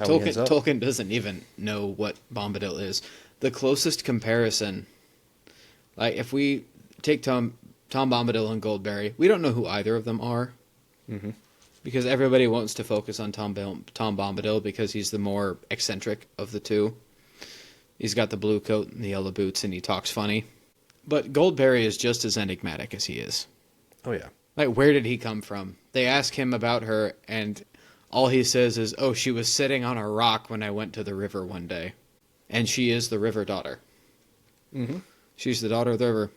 how he ends up. Tolkien doesn't even know what Bombadil is. The closest comparison, like if we take Tom Bombadil and Goldberry, we don't know who either of them are. Mm-hmm. Because everybody wants to focus on Tom Bombadil because he's the more eccentric of the two. He's got the blue coat and the yellow boots, and he talks funny. But Goldberry is just as enigmatic as he is. Oh, yeah. Like, where did he come from? They ask him about her, and all he says is, oh, she was sitting on a rock when I went to the river one day. And she is the river daughter. Mm-hmm. She's the daughter of the river.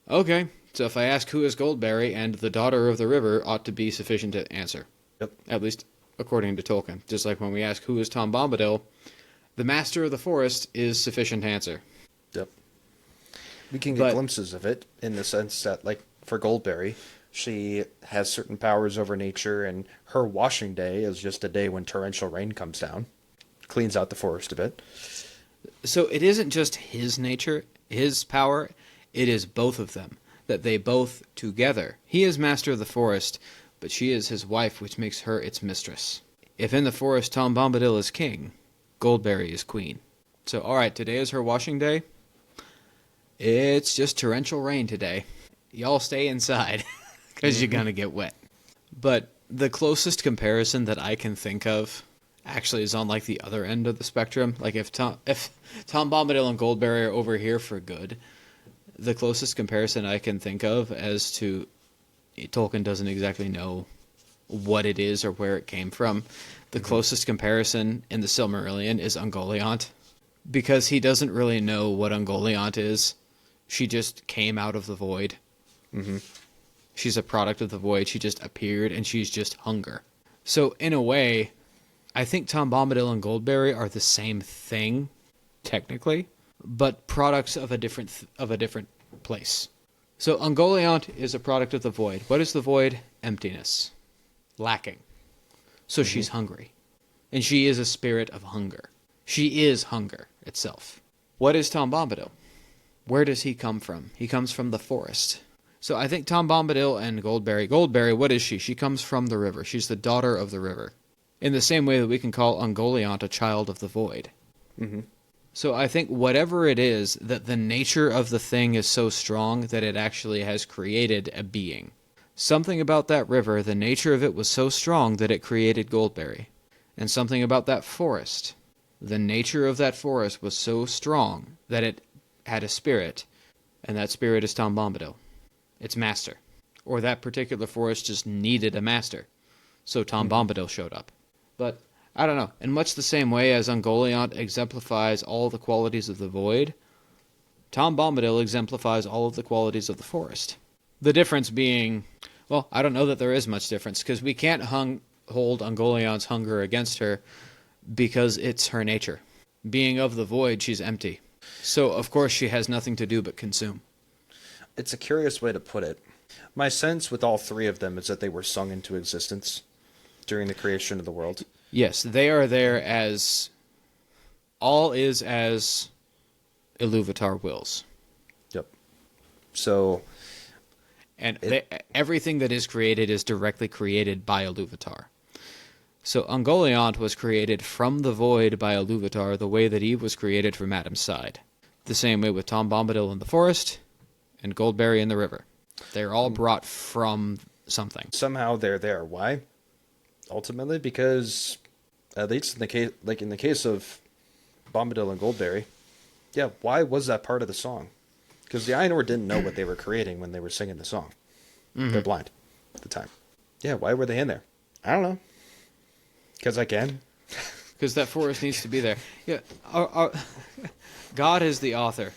Okay, so if I ask who is Goldberry, and the daughter of the river ought to be sufficient to answer. Yep. At least according to Tolkien. Just like when we ask who is Tom Bombadil, the master of the forest is sufficient to answer. Yep. We can get glimpses of it in the sense that, like, for Goldberry, she has certain powers over nature, and her washing day is just a day when torrential rain comes down. Cleans out the forest a bit. So it isn't just his nature, his power, it is both of them. That they both together. He is master of the forest, but she is his wife, which makes her its mistress. If in the forest Tom Bombadil is king, Goldberry is queen. So, alright, today is her washing day. It's just torrential rain today. Y'all stay inside, because you're gonna get wet. But the closest comparison that I can think of actually is on, like, the other end of the spectrum. Like, if Tom Bombadil and Goldberry are over here for good, the closest comparison I can think of as to Tolkien doesn't exactly know what it is or where it came from. The closest comparison in the Silmarillion is Ungoliant, because he doesn't really know what Ungoliant is. She just came out of the void. Mm-hmm. She's a product of the void. She just appeared, and she's just hunger. So in a way, I think Tom Bombadil and Goldberry are the same thing, technically, but products of a different place. So Ungoliant is a product of the void. What is the void? Emptiness. Lacking. So she's hungry. And she is a spirit of hunger. She is hunger itself. What is Tom Bombadil? Where does he come from? He comes from the forest. So I think Tom Bombadil and Goldberry, what is she? She comes from the river. She's the daughter of the river. In the same way that we can call Ungoliant a child of the void. Mm-hmm. So I think whatever it is, that the nature of the thing is so strong that it actually has created a being. Something about that river, the nature of it was so strong that it created Goldberry. And something about that forest, the nature of that forest was so strong that it had a spirit, and that spirit is Tom Bombadil, its master. Or that particular forest just needed a master, so Tom Bombadil showed up. But I don't know. In much the same way as Ungoliant exemplifies all the qualities of the void, Tom Bombadil exemplifies all of the qualities of the forest. The difference being, well, I don't know that there is much difference, because we can't hold Ungoliant's hunger against her, because it's her nature. Being of the void, she's empty. So, of course, she has nothing to do but consume. It's a curious way to put it. My sense with all three of them is that they were sung into existence during the creation of the world. Yes, they are there as all is as Iluvatar wills. Yep. So, and everything that is created is directly created by Iluvatar. So Ungoliant was created from the void by Iluvatar the way that Eve was created from Adam's side. The same way with Tom Bombadil in the forest and Goldberry in the river. They're all brought from something. Somehow they're there. Why? Ultimately, because at least in the case of Bombadil and Goldberry, yeah, why was that part of the song? Because the Ainur didn't know what they were creating when they were singing the song. Mm-hmm. They're blind at the time. Yeah, why were they in there? I don't know. Because I can. Because that forest needs to be there. Yeah, God is the author.